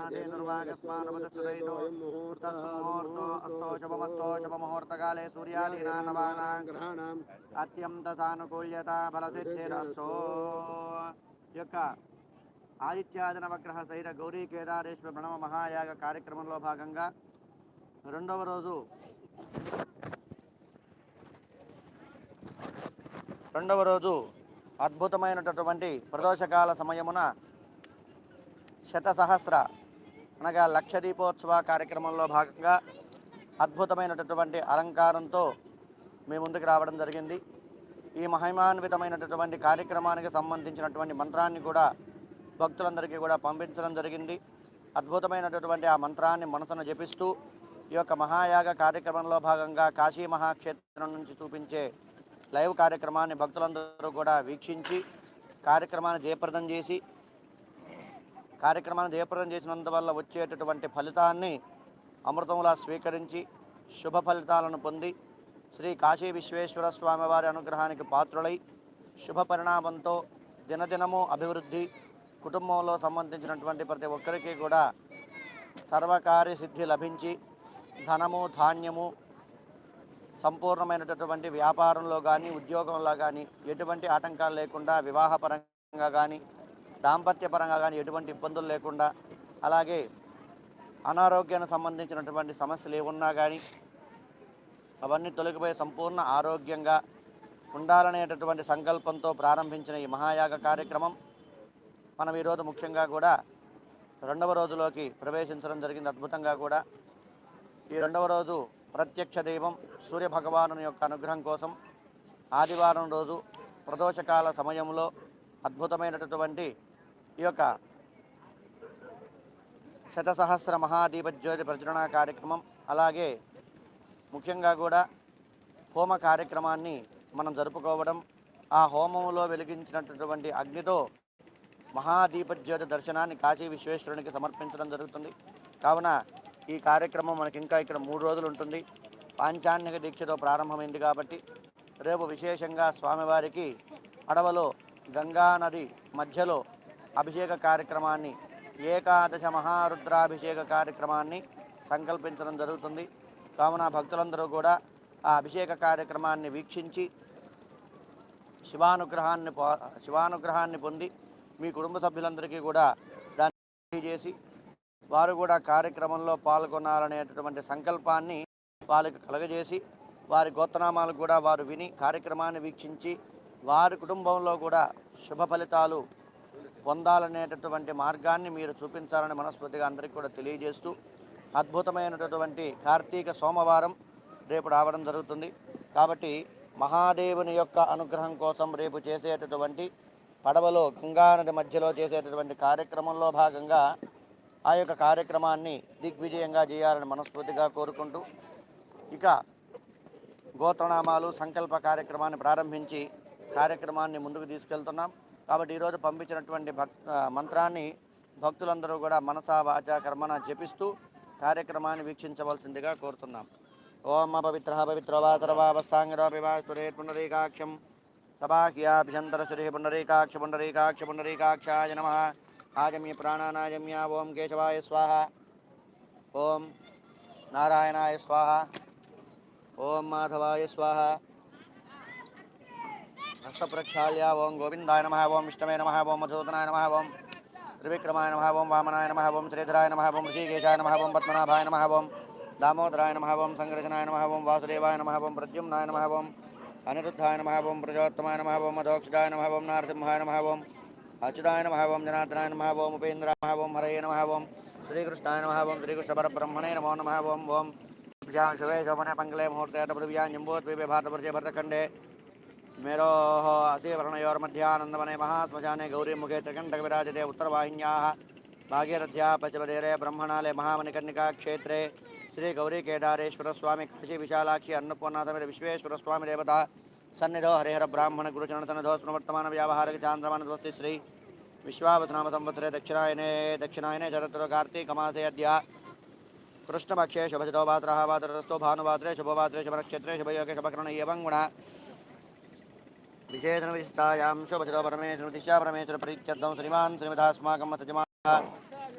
महादे दुर्वागस्मानवदस्तुदैनो तस्मुहूर्तो अस्तो शुभमुहूर्तकाले सूर्यादीनां नवानां ग्रहाणाम् अत्यन्तसानुकूल्यता बलसिद्धिरस्तु యొక్క ఆదిత్యాది నవగ్రహ సైర గౌరీ కేదారేశ్వర ప్రణవ మహాయాగ కార్యక్రమంలో భాగంగా రెండవ రోజు అద్భుతమైనటువంటి ప్రదోషకాల సమయమున శతసహస్ర అనగా లక్ష దీపోత్సవ కార్యక్రమంలో భాగంగా అద్భుతమైనటువంటి అలంకారంతో మీ ముందుకు రావడం జరిగింది. ఈ మహిమాన్వితమైనటువంటి కార్యక్రమానికి సంబంధించినటువంటి మంత్రాన్ని కూడా భక్తులందరికీ కూడా పంపించడం జరిగింది. అద్భుతమైనటువంటి ఆ మంత్రాన్ని మనసును జపిస్తూ ఈ యొక్క మహాయాగ కార్యక్రమంలో భాగంగా కాశీ మహాక్షేత్రం నుంచి చూపించే లైవ్ కార్యక్రమాన్ని భక్తులందరూ కూడా వీక్షించి కార్యక్రమాన్ని జయప్రదం చేసినందువల్ల వచ్చేటటువంటి ఫలితాన్ని అమృతంలా స్వీకరించి శుభ ఫలితాలను పొంది శ్రీ కాశీ విశ్వేశ్వర స్వామివారి అనుగ్రహానికి పాత్రులై శుభ పరిణామంతో దినదినము అభివృద్ధి, కుటుంబంలో సంబంధించినటువంటి ప్రతి ఒక్కరికి కూడా సర్వకార్య సిద్ధి లభించి ధనము ధాన్యము సంపూర్ణమైనటువంటి వ్యాపారంలో కానీ ఉద్యోగంలో కానీ ఎటువంటి ఆటంకాలు లేకుండా, వివాహపరంగా కానీ దాంపత్యపరంగా కానీ ఎటువంటి ఇబ్బందులు లేకుండా, అలాగే అనారోగ్యానికి సంబంధించినటువంటి సమస్యలు ఏమున్నా కానీ అవన్నీ తొలగిపోయి సంపూర్ణ ఆరోగ్యంగా ఉండాలనేటటువంటి సంకల్పంతో ప్రారంభించిన ఈ మహాయాగ కార్యక్రమం మనం ఈరోజు ముఖ్యంగా కూడా రెండవ రోజులోకి ప్రవేశించడం జరిగింది. అద్భుతంగా కూడా ఈ రెండవ రోజు ప్రత్యక్ష దైవం సూర్యభగవాను యొక్క అనుగ్రహం కోసం ఆదివారం రోజు ప్రదోషకాల సమయంలో అద్భుతమైనటువంటి ఈ యొక్క శతసహస్ర మహాదీపజ్యోతి ప్రచురణ కార్యక్రమం, అలాగే ముఖ్యంగా కూడా హోమ కార్యక్రమాన్ని మనం జరుపుకోవడం, ఆ హోమంలో వెలిగించినటువంటి అగ్నితో మహాదీపజ్యోతి దర్శనాన్ని కాశీ విశ్వేశ్వరునికి సమర్పించడం జరుగుతుంది. కావున ఈ కార్యక్రమం మనకి ఇంకా ఇక్కడ 3 రోజులు ఉంటుంది. పాంచాన్నిక దీక్షతో ప్రారంభమైంది కాబట్టి రేపు విశేషంగా స్వామివారికి అడవలో గంగానది మధ్యలో అభిషేక కార్యక్రమాన్ని, ఏకాదశ మహారుద్రాభిషేక కార్యక్రమాన్ని సంకల్పించడం జరుగుతుంది. కావున భక్తులందరూ కూడా ఆ అభిషేక కార్యక్రమాన్ని వీక్షించి శివానుగ్రహాన్ని పొంది మీ కుటుంబ సభ్యులందరికీ కూడా దాన్ని తెలియజేసి వారు కూడా కార్యక్రమంలో పాల్గొనాలనేటటువంటి సంకల్పాన్ని వాళ్ళకి కలగజేసి వారి గోత్రనామాలు కూడా వారు విని కార్యక్రమాన్ని వీక్షించి వారి కుటుంబంలో కూడా శుభ ఫలితాలు పొందాలనేటటువంటి మార్గాన్ని మీరు చూపించాలని మనస్ఫూర్తిగా అందరికీ కూడా తెలియజేస్తూ అద్భుతమైనటువంటి కార్తీక సోమవారం రేపు రావడం జరుగుతుంది. కాబట్టి మహాదేవుని యొక్క అనుగ్రహం కోసం రేపు చేసేటటువంటి పడవలో గంగానది మధ్యలో చేసేటటువంటి కార్యక్రమంలో భాగంగా ఆ యొక్క కార్యక్రమాన్ని దిగ్విజయంగా చేయాలని మనస్ఫూర్తిగా కోరుకుంటూ ఇక గోత్రనామాలు సంకల్ప కార్యక్రమాన్ని ప్రారంభించి కార్యక్రమాన్ని ముందుకు తీసుకెళ్తున్నాం. కాబట్టి ఈరోజు పంపించినటువంటి మంత్రాన్ని భక్తులందరూ కూడా మనసా వాచా కర్మన జపిస్తూ కార్యక్రమాన్ని వీక్షించవలసిందిగా కోరుతున్నాం. ఓం పవిత్రో వా సర్వావస్థాంగరోపి వా సురేత్ పుండరీకాక్షం సబాహ్యాభ్యంతరసురే పుండరీకాక్షాయ నమః. ఆజమ్య ప్రాణానాజమ్య. ఓం కేశవాయ స్వాహ. ఓం నారాయణాయ స్వాహ. ఓం మాధవాయ స్వాహ. హస్తప్రక్షాళ్య. ఓం గోవిందాయ నమః. ఓం విష్ణవే నమః. ఓం మధుసూదనాయ నమః. ఓం త్రివిక్రమాయ నమః. ఓం వామనాయ నమః. ఓం శ్రీధరాయ నమః. ఓం ఋషికేశాయ నమః. ఓం పద్మనాభాయ నమః. ఓం దామోదరాయ నమః. ఓం సంకర్షణాయ నమః. ఓం వాసుదేవాయ నమః. ఓం ప్రద్యుమ్నాయ నమః. ఓం అనిరుద్ధాయ నమః. ఓం ప్రజోత్తమాయ నమః. ఓం మధోక్షజాయ నమః. ఓం నారసింహాయ నమః. ఓం అచ్యుతాయ నమః. ఓం జనార్దనాయ నమః. ఓం ఉపేంద్రాయ నమః. ఓం హరయే నమః. ఓం శ్రీకృష్ణాయ నమః. ఓం శ్రీకృష్ణ పరబ్రహ్మణే నమో నమః. ఓం ఓం శుభే శోభనే పంకలే ముహూర్తే పృథివ్యాం జంబోద్వీపే భారతవర్షే భరతఖండే मेरोः असीवर्णयोर्मध्यानन्दवने महाश्मशाने गौरीमुखे त्रिकण्ठक विराजते उत्तरवाहिन्याः भागीरथ्याः पश्चिमतीरे ब्रह्मणाले महामणिकर्णिकाक्षेत्रे श्रीगौरीकेदारेश्वरस्वामी काशी विशालाक्षी अन्नपूर्णा समेत विश्वेश्वरस्वामी देवता सन्निधौ हरिहर ब्राह्मण गुरुचरणसन्निधौ स्मवर्तमान व्यावहारिक चान्द्रमानस्वस्ति श्री विश्वावसनाम संवत्सरे दक्षिणायने शरदृतौ कार्तीकमासे अद्य कृष्णपक्षे शुभचितो भाद्रः भाद्रस्थो भानुभाद्रे शुभभाद्रे शुभनक्षत्रे शुभयोगे शुभकर्ण एवं गुण विशेषण विशिष्टायां शुभचितो परमेश्वर दिशा परमेश्वर प्रीत्यर्थं श्रीमान् श्रीमदास्माकं मत